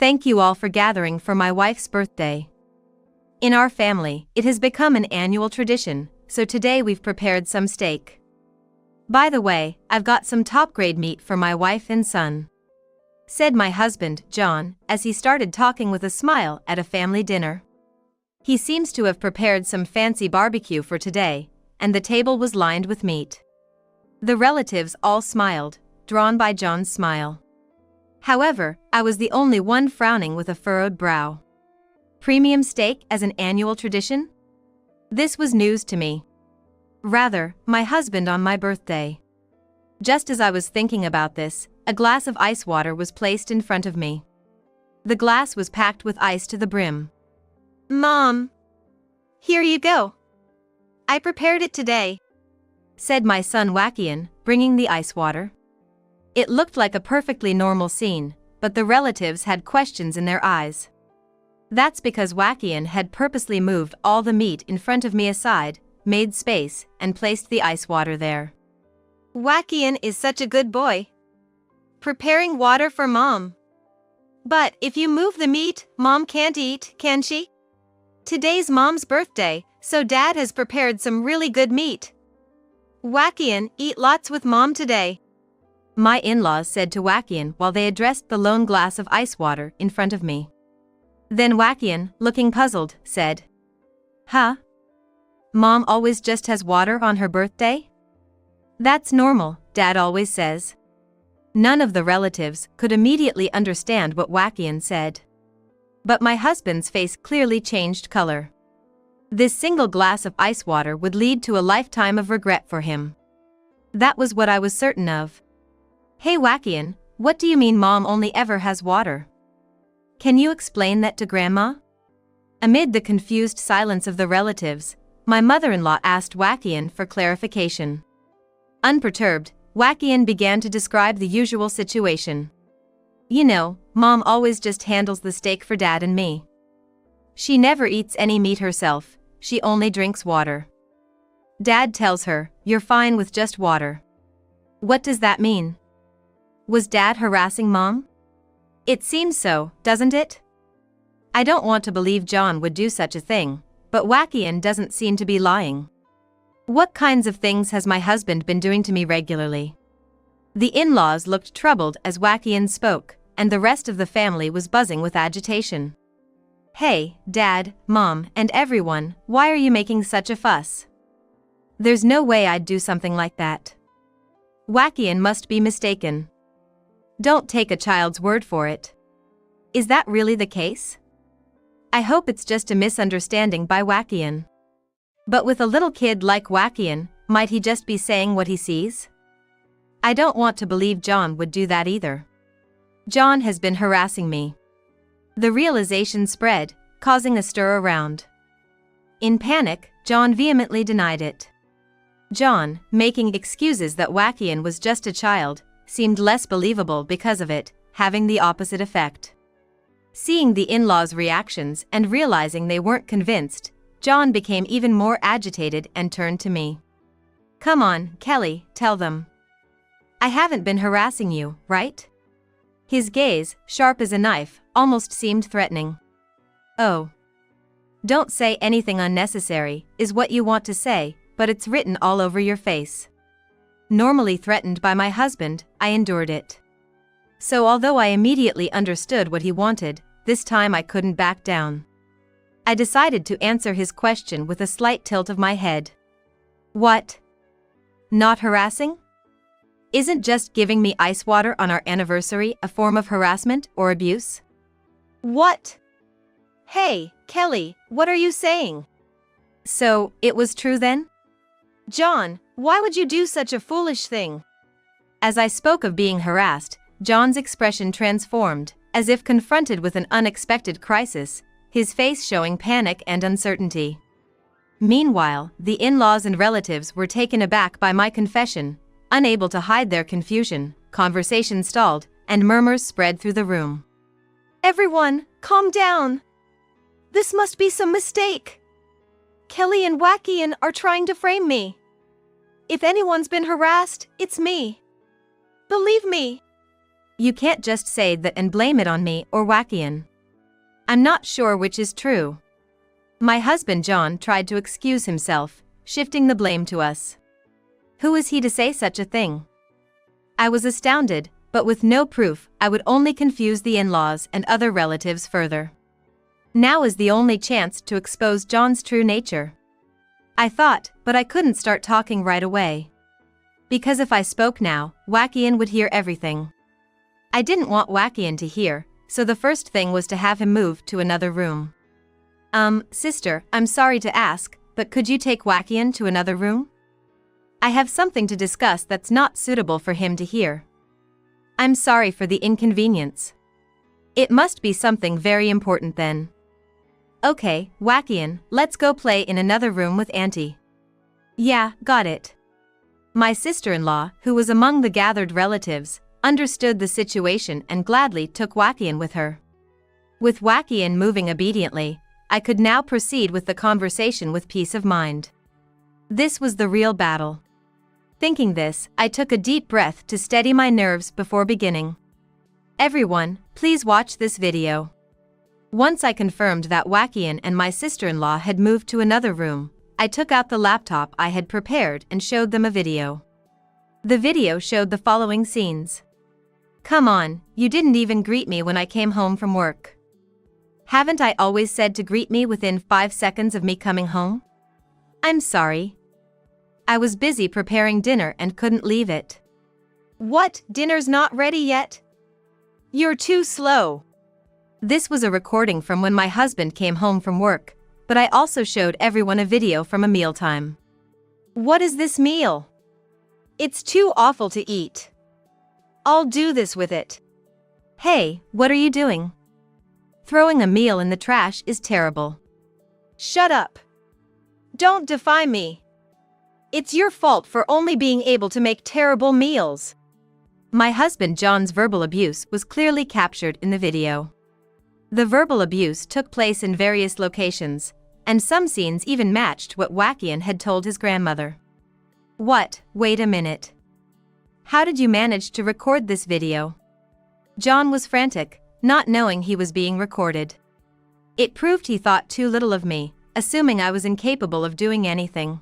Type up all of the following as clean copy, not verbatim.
Thank you all for gathering for my wife's birthday. In our family, it has become an annual tradition, so today we've prepared some steak. By the way, I've got some top-grade meat for my wife and son," said my husband, John, as he started talking with a smile at a family dinner. He seems to have prepared some fancy barbecue for today, and the table was lined with meat. The relatives all smiled, drawn by John's smile. However, I was the only one frowning with a furrowed brow. Premium steak as an annual tradition? This was news to me. Rather, my husband on my birthday. Just as I was thinking about this, a glass of ice water was placed in front of me. The glass was packed with ice to the brim. "Mom, here you go. I prepared it today," said my son Wakian, bringing the ice water. It looked like a perfectly normal scene, but the relatives had questions in their eyes. That's because Wakian had purposely moved all the meat in front of me aside, made space, and placed the ice water there. "Wakian is such a good boy. Preparing water for Mom. But if you move the meat, Mom can't eat, can she? Today's Mom's birthday, so Dad has prepared some really good meat. Wakian, eat lots with Mom today," my in-laws said to Wakian while they addressed the lone glass of ice water in front of me. Then Wakian, looking puzzled, said, "Huh? Mom always just has water on her birthday? That's normal, Dad always says." None of the relatives could immediately understand what Wakian said. But my husband's face clearly changed color. This single glass of ice water would lead to a lifetime of regret for him. That was what I was certain of. "Hey Wakian, what do you mean Mom only ever has water? Can you explain that to Grandma?" Amid the confused silence of the relatives, my mother-in-law asked Wakian for clarification. Unperturbed, Wakian began to describe the usual situation. "You know, Mom always just handles the steak for Dad and me. She never eats any meat herself, she only drinks water. Dad tells her, 'You're fine with just water.' What does that mean? Was Dad harassing Mom? It seems so, doesn't it? I don't want to believe John would do such a thing, but Wakian doesn't seem to be lying. What kinds of things has my husband been doing to me regularly?" The in-laws looked troubled as Wakian spoke, and the rest of the family was buzzing with agitation. "Hey, Dad, Mom, and everyone, why are you making such a fuss? There's no way I'd do something like that. Wakian must be mistaken. Don't take a child's word for it. Is that really the case? I hope it's just a misunderstanding by Wakian. But with a little kid like Wakian, might he just be saying what he sees? I don't want to believe John would do that either. John has been harassing me." The realization spread, causing a stir around. In panic, John vehemently denied it. John, making excuses that Wakian was just a child, seemed less believable because of it, having the opposite effect. Seeing the in-laws' reactions and realizing they weren't convinced, John became even more agitated and turned to me. "Come on, Kelly, tell them. I haven't been harassing you, right?" His gaze, sharp as a knife, almost seemed threatening. "Oh. Don't say anything unnecessary, is what you want to say, but it's written all over your face." Normally threatened by my husband, I endured it. So although I immediately understood what he wanted, this time I couldn't back down. I decided to answer his question with a slight tilt of my head. "What? Not harassing? Isn't just giving me ice water on our anniversary a form of harassment or abuse?" "What? Hey, Kelly, what are you saying?" "So, it was true then?" "John, why would you do such a foolish thing?" As I spoke of being harassed, John's expression transformed, as if confronted with an unexpected crisis, his face showing panic and uncertainty. Meanwhile, the in-laws and relatives were taken aback by my confession. Unable to hide their confusion, conversation stalled, and murmurs spread through the room. "Everyone, calm down. This must be some mistake. Kelly and Wakian are trying to frame me. If anyone's been harassed, it's me. Believe me. You can't just say that and blame it on me or Wakian. I'm not sure which is true. My husband John tried to excuse himself, shifting the blame to us. Who is he to say such a thing? I was astounded, but with no proof, I would only confuse the in-laws and other relatives further. Now is the only chance to expose John's true nature. I thought, but I couldn't start talking right away. Because if I spoke now, Wakian would hear everything. I didn't want Wakian to hear, so the first thing was to have him move to another room. Sister, I'm sorry to ask, but could you take Wakian to another room? I have something to discuss that's not suitable for him to hear. I'm sorry for the inconvenience. It must be something very important then. Okay, Wakian, let's go play in another room with Auntie. Yeah, got it. My sister-in-law, who was among the gathered relatives, understood the situation and gladly took Wakian with her. With Wakian moving obediently, I could now proceed with the conversation with peace of mind. This was the real battle. Thinking this, I took a deep breath to steady my nerves before beginning. Everyone, please watch this video. Once I confirmed that Wakian and my sister-in-law had moved to another room, I took out the laptop I had prepared and showed them a video. The video showed the following scenes. Come on, you didn't even greet me when I came home from work. Haven't I always said to greet me within 5 seconds of me coming home? I'm sorry. I was busy preparing dinner and couldn't leave it. What, dinner's not ready yet? You're too slow. This was a recording from when my husband came home from work, but I also showed everyone a video from a mealtime. What is this meal? It's too awful to eat. I'll do this with it. Hey, what are you doing? Throwing a meal in the trash is terrible. Shut up. Don't defy me. It's your fault for only being able to make terrible meals. My husband John's verbal abuse was clearly captured in the video. The verbal abuse took place in various locations, and some scenes even matched what Wakian had told his grandmother. What? Wait a minute. How did you manage to record this video? John was frantic, not knowing he was being recorded. It proved he thought too little of me, assuming I was incapable of doing anything.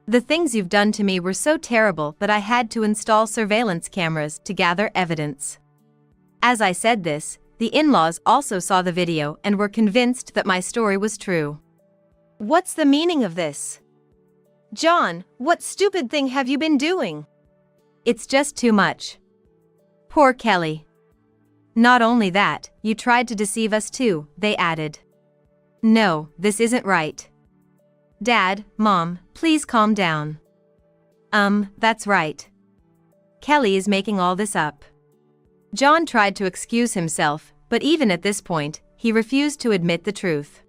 The things you've done to me were so terrible that I had to install surveillance cameras to gather evidence. As I said this, the in-laws also saw the video and were convinced that my story was true. What's the meaning of this? John, what stupid thing have you been doing? It's just too much. Poor Kelly. Not only that, you tried to deceive us too, they added. No, this isn't right. Dad, Mom, please calm down. That's right. Kelly is making all this up. John tried to excuse himself, but even at this point, he refused to admit the truth.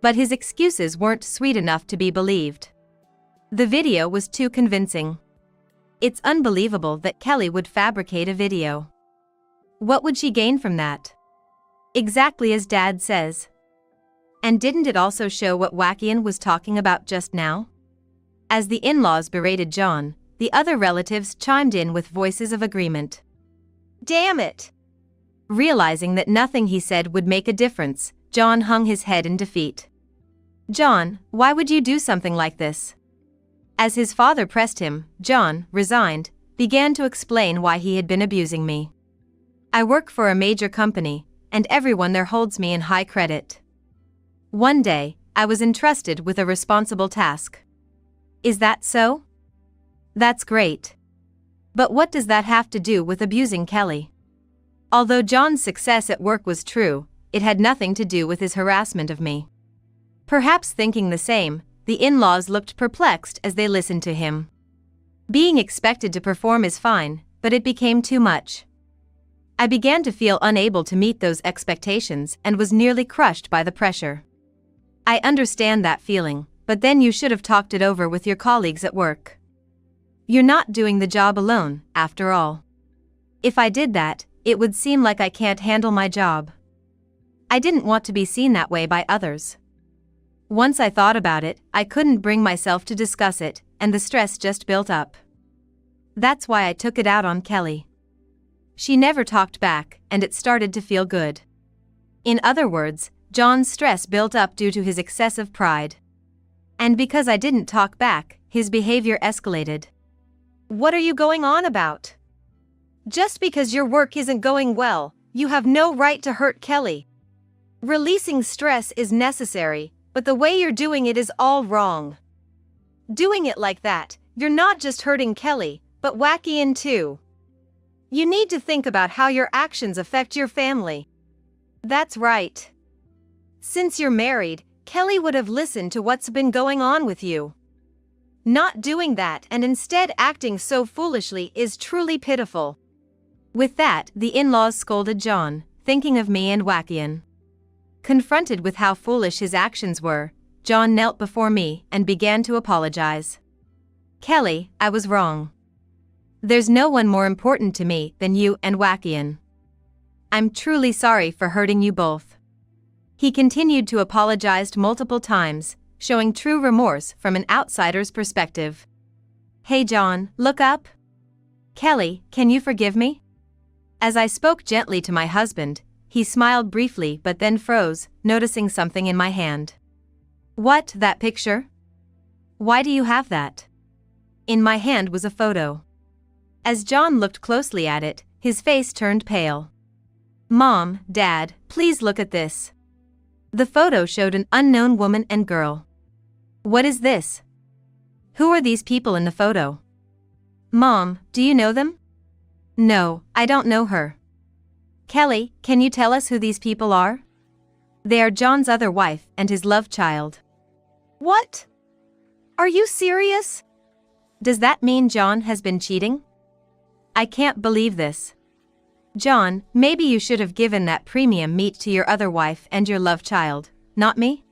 But his excuses weren't sweet enough to be believed. The video was too convincing. It's unbelievable that Kelly would fabricate a video. What would she gain from that? Exactly as Dad says. And didn't it also show what Wakian was talking about just now? As the in-laws berated John, the other relatives chimed in with voices of agreement. Damn it! Realizing that nothing he said would make a difference, John hung his head in defeat. John, why would you do something like this? As his father pressed him, John, resigned, began to explain why he had been abusing me. I work for a major company, and everyone there holds me in high credit. One day, I was entrusted with a responsible task. Is that so? That's great. But what does that have to do with abusing Kelly? Although John's success at work was true, it had nothing to do with his harassment of me. Perhaps thinking the same, the in-laws looked perplexed as they listened to him. Being expected to perform is fine, but it became too much. I began to feel unable to meet those expectations and was nearly crushed by the pressure. I understand that feeling, but then you should have talked it over with your colleagues at work. You're not doing the job alone, after all. If I did that, it would seem like I can't handle my job. I didn't want to be seen that way by others. Once I thought about it, I couldn't bring myself to discuss it, and the stress just built up. That's why I took it out on Kelly. she never talked back, and it started to feel good. In other words, John's stress built up due to his excessive pride. And because I didn't talk back, his behavior escalated. What are you going on about? Just because your work isn't going well, you have no right to hurt Kelly. Releasing stress is necessary, but the way you're doing it is all wrong. Doing it like that, you're not just hurting Kelly, but Wakian too. You need to think about how your actions affect your family. That's right. Since you're married, Kelly would have listened to what's been going on with you. Not doing that and instead acting so foolishly is truly pitiful. With that, the in-laws scolded John, thinking of me and Wakian. Confronted with how foolish his actions were, John knelt before me and began to apologize. Kelly, I was wrong. There's no one more important to me than you and Wakian. I'm truly sorry for hurting you both. He continued to apologize multiple times, showing true remorse from an outsider's perspective. Hey John, look up. Kelly, can you forgive me? As I spoke gently to my husband, he smiled briefly but then froze, noticing something in my hand. What, that picture? Why do you have that? In my hand was a photo. As John looked closely at it, his face turned pale. Mom, Dad, please look at this. The photo showed an unknown woman and girl. What is this? Who are these people in the photo? Mom, do you know them? No, I don't know her. Kelly, can you tell us who these people are? They are John's other wife and his love child. What? Are you serious? Does that mean John has been cheating? I can't believe this. John, maybe you should have given that premium meat to your other wife and your love child, not me?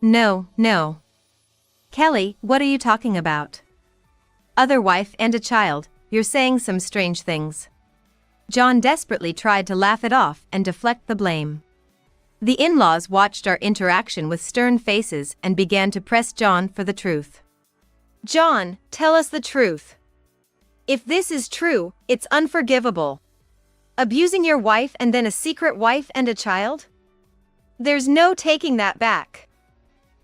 No. Kelly, what are you talking about? Other wife and a child, you're saying some strange things. John desperately tried to laugh it off and deflect the blame. The in-laws watched our interaction with stern faces and began to press John for the truth. John, tell us the truth. If this is true, it's unforgivable. Abusing your wife and then a secret wife and a child? There's no taking that back.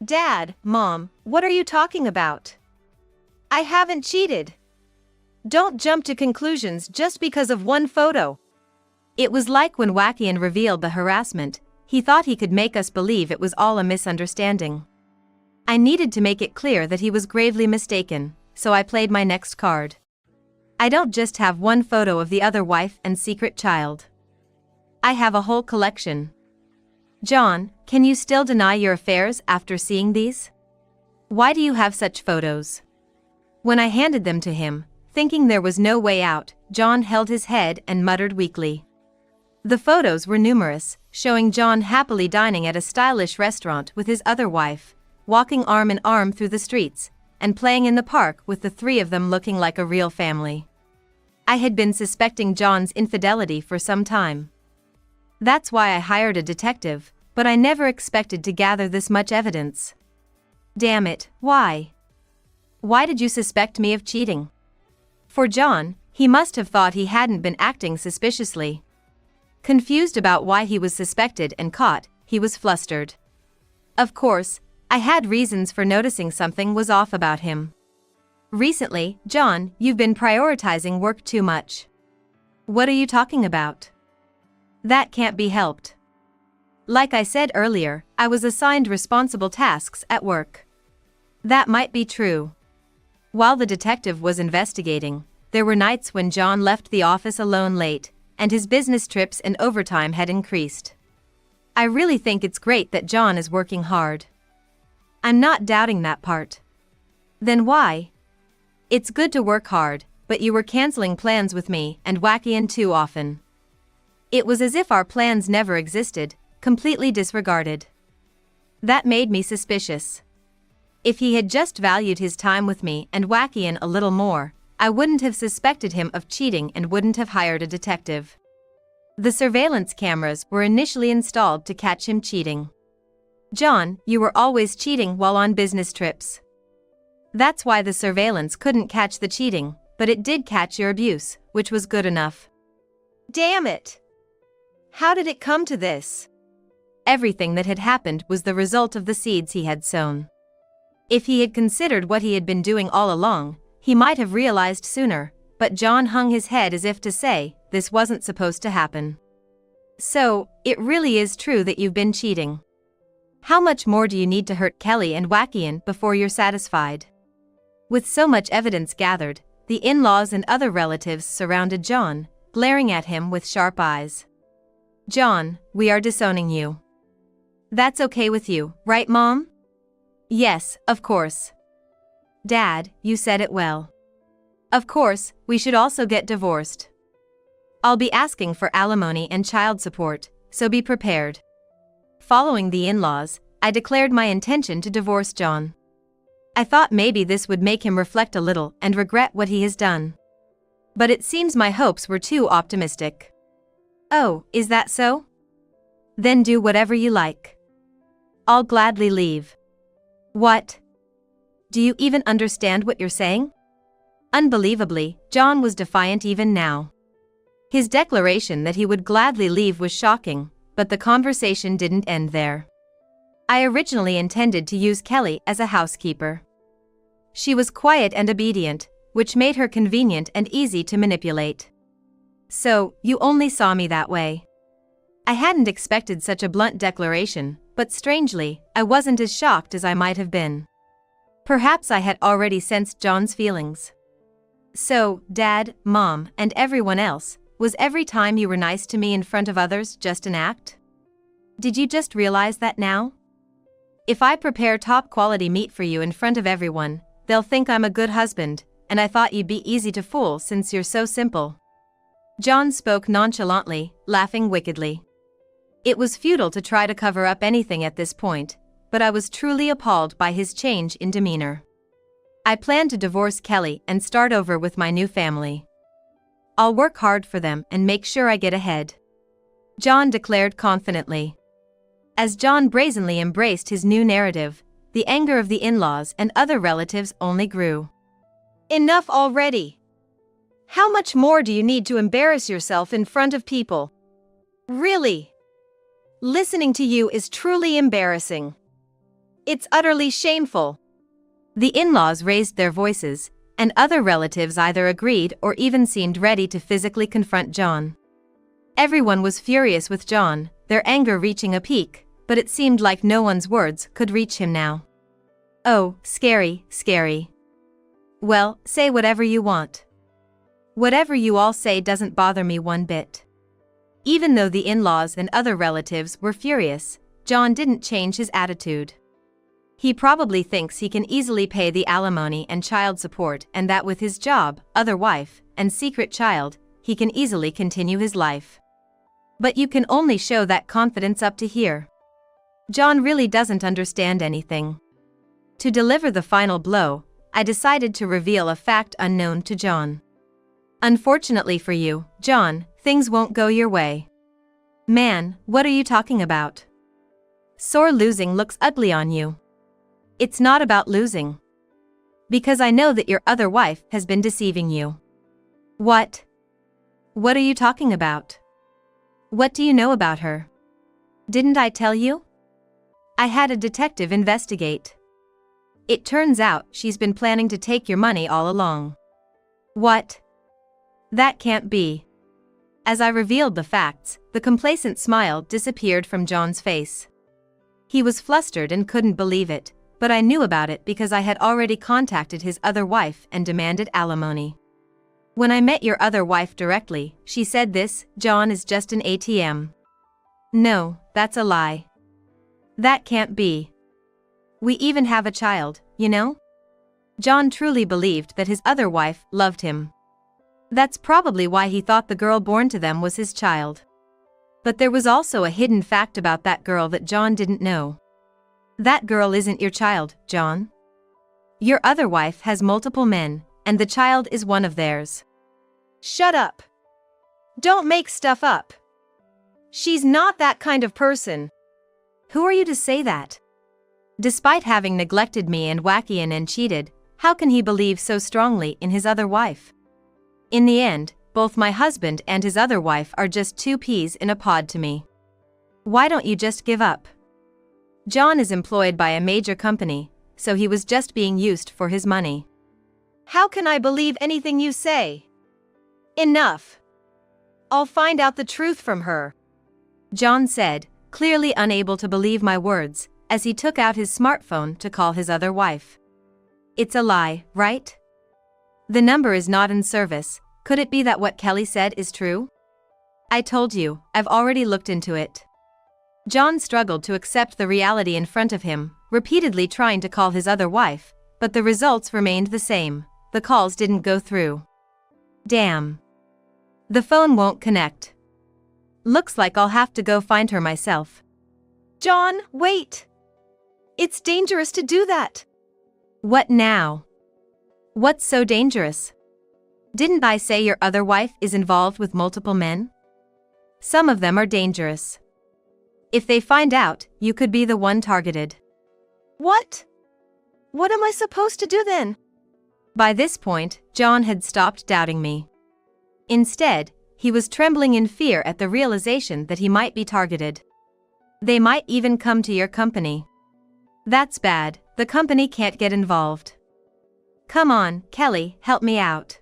Dad, Mom, what are you talking about? I haven't cheated. Don't jump to conclusions just because of one photo. It was like when Wakian revealed the harassment, he thought he could make us believe it was all a misunderstanding. I needed to make it clear that he was gravely mistaken, so I played my next card. I don't just have one photo of the other wife and secret child. I have a whole collection. John, can you still deny your affairs after seeing these? Why do you have such photos? When I handed them to him, thinking there was no way out, John held his head and muttered weakly. The photos were numerous, showing John happily dining at a stylish restaurant with his other wife, walking arm in arm through the streets, and playing in the park with the three of them looking like a real family. I had been suspecting John's infidelity for some time. That's why I hired a detective, but I never expected to gather this much evidence. Damn it, why? Why did you suspect me of cheating? For John, he must have thought he hadn't been acting suspiciously. Confused about why he was suspected and caught, he was flustered. Of course, I had reasons for noticing something was off about him. Recently, John, you've been prioritizing work too much. What are you talking about? That can't be helped. Like I said earlier, I was assigned responsible tasks at work. That might be true. While the detective was investigating, there were nights when John left the office alone late, and his business trips and overtime had increased. I really think it's great that John is working hard. I'm not doubting that part. Then why? It's good to work hard, but you were canceling plans with me and Wakian too often. It was as if our plans never existed, completely disregarded. That made me suspicious. If he had just valued his time with me and Wakian a little more, I wouldn't have suspected him of cheating and wouldn't have hired a detective. The surveillance cameras were initially installed to catch him cheating. John, you were always cheating while on business trips. That's why the surveillance couldn't catch the cheating, but it did catch your abuse, which was good enough. Damn it! How did it come to this? Everything that had happened was the result of the seeds he had sown. If he had considered what he had been doing all along, he might have realized sooner, but John hung his head as if to say, this wasn't supposed to happen. So, it really is true that you've been cheating. How much more do you need to hurt Kelly and Wackian before you're satisfied? With so much evidence gathered, the in-laws and other relatives surrounded John, glaring at him with sharp eyes. John, we are disowning you. That's okay with you, right, Mom? Yes, of course. Dad, you said it well. Of course, we should also get divorced. I'll be asking for alimony and child support, so be prepared. Following the in-laws, I declared my intention to divorce John. I thought maybe this would make him reflect a little and regret what he has done. But it seems my hopes were too optimistic. Oh, is that so? Then do whatever you like. I'll gladly leave. What? Do you even understand what you're saying? Unbelievably, John was defiant even now. His declaration that he would gladly leave was shocking, but the conversation didn't end there. I originally intended to use Kelly as a housekeeper. She was quiet and obedient, which made her convenient and easy to manipulate. So, you only saw me that way. I hadn't expected such a blunt declaration, but strangely, I wasn't as shocked as I might have been. Perhaps I had already sensed John's feelings. So, Dad, Mom, and everyone else, was every time you were nice to me in front of others just an act? Did you just realize that now? If I prepare top-quality meat for you in front of everyone, they'll think I'm a good husband, and I thought you'd be easy to fool since you're so simple. John spoke nonchalantly, laughing wickedly. It was futile to try to cover up anything at this point, but I was truly appalled by his change in demeanor. I plan to divorce Kelly and start over with my new family. I'll work hard for them and make sure I get ahead. John declared confidently. As John brazenly embraced his new narrative, the anger of the in-laws and other relatives only grew. Enough already! How much more do you need to embarrass yourself in front of people? Really? Listening to you is truly embarrassing. It's utterly shameful. The in-laws raised their voices, and other relatives either agreed or even seemed ready to physically confront John. Everyone was furious with John, their anger reaching a peak, but it seemed like no one's words could reach him now. Oh, scary, scary. Well, say whatever you want. Whatever you all say doesn't bother me one bit. Even though the in-laws and other relatives were furious, John didn't change his attitude. He probably thinks he can easily pay the alimony and child support and that with his job, other wife, and secret child, he can easily continue his life. But you can only show that confidence up to here. John really doesn't understand anything. To deliver the final blow, I decided to reveal a fact unknown to John. Unfortunately for you, John, things won't go your way. Man, what are you talking about? Sore losing looks ugly on you. It's not about losing. Because I know that your other wife has been deceiving you. What? What are you talking about? What do you know about her? Didn't I tell you? I had a detective investigate. It turns out she's been planning to take your money all along. What? That can't be. As I revealed the facts, the complacent smile disappeared from John's face. He was flustered and couldn't believe it, but I knew about it because I had already contacted his other wife and demanded alimony. When I met your other wife directly, she said this, John is just an ATM. No, that's a lie. That can't be. We even have a child, you know? John truly believed that his other wife loved him. That's probably why he thought the girl born to them was his child. But there was also a hidden fact about that girl that John didn't know. That girl isn't your child, John. Your other wife has multiple men, and the child is one of theirs. Shut up. Don't make stuff up. She's not that kind of person. Who are you to say that? Despite having neglected me and Wackian and cheated, how can he believe so strongly in his other wife? In the end, both my husband and his other wife are just two peas in a pod to me. Why don't you just give up? John is employed by a major company, so he was just being used for his money. How can I believe anything you say? Enough. I'll find out the truth from her. John said, clearly unable to believe my words, as he took out his smartphone to call his other wife. It's a lie, right? The number is not in service. Could it be that what Kelly said is true? I told you, I've already looked into it. John struggled to accept the reality in front of him, repeatedly trying to call his other wife, but the results remained the same. The calls didn't go through. Damn. The phone won't connect. Looks like I'll have to go find her myself. John, wait. It's dangerous to do that. What now? What's so dangerous? Didn't I say your other wife is involved with multiple men? Some of them are dangerous. If they find out, you could be the one targeted. What? What am I supposed to do then? By this point, John had stopped doubting me. Instead, he was trembling in fear at the realization that he might be targeted. They might even come to your company. That's bad, the company can't get involved. Come on, Kelly, help me out.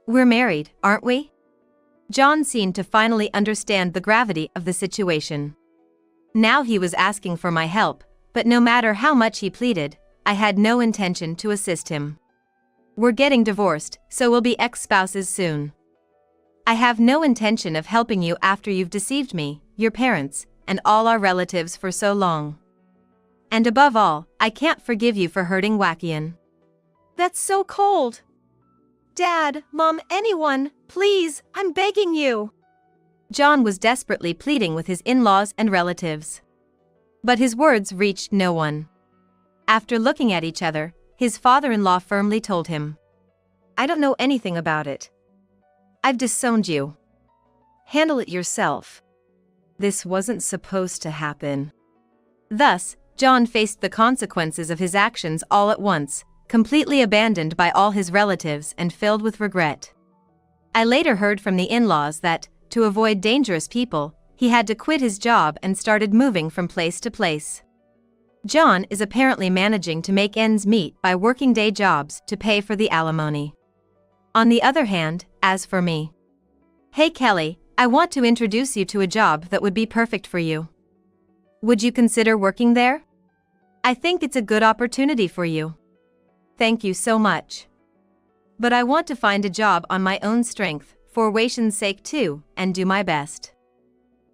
We're married, aren't we? John seemed to finally understand the gravity of the situation. Now he was asking for my help, but no matter how much he pleaded, I had no intention to assist him. We're getting divorced, so we'll be ex-spouses soon. I have no intention of helping you after you've deceived me, your parents, and all our relatives for so long. And above all, I can't forgive you for hurting Wackian. That's so cold. Dad, Mom, anyone, please, I'm begging you. John was desperately pleading with his in-laws and relatives. But his words reached no one. After looking at each other, his father-in-law firmly told him, I don't know anything about it. I've disowned you. Handle it yourself. This wasn't supposed to happen. Thus, John faced the consequences of his actions all at once, completely abandoned by all his relatives and filled with regret. I later heard from the in-laws that, to avoid dangerous people, he had to quit his job and started moving from place to place. John is apparently managing to make ends meet by working day jobs to pay for the alimony. On the other hand, as for me. Hey Kelly, I want to introduce you to a job that would be perfect for you. Would you consider working there? I think it's a good opportunity for you. Thank you so much. But I want to find a job on my own strength, for Waishan's sake too, and do my best.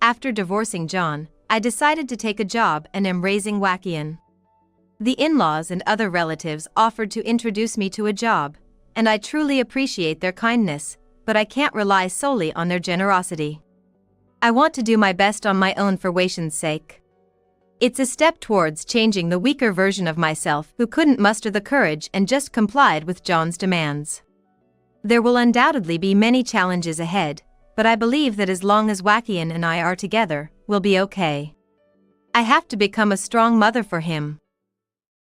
After divorcing John, I decided to take a job and am raising Wackian. The in-laws and other relatives offered to introduce me to a job, and I truly appreciate their kindness, but I can't rely solely on their generosity. I want to do my best on my own for Waishan's sake. It's a step towards changing the weaker version of myself who couldn't muster the courage and just complied with John's demands. There will undoubtedly be many challenges ahead, but I believe that as long as Wackian and I are together, we'll be okay. I have to become a strong mother for him,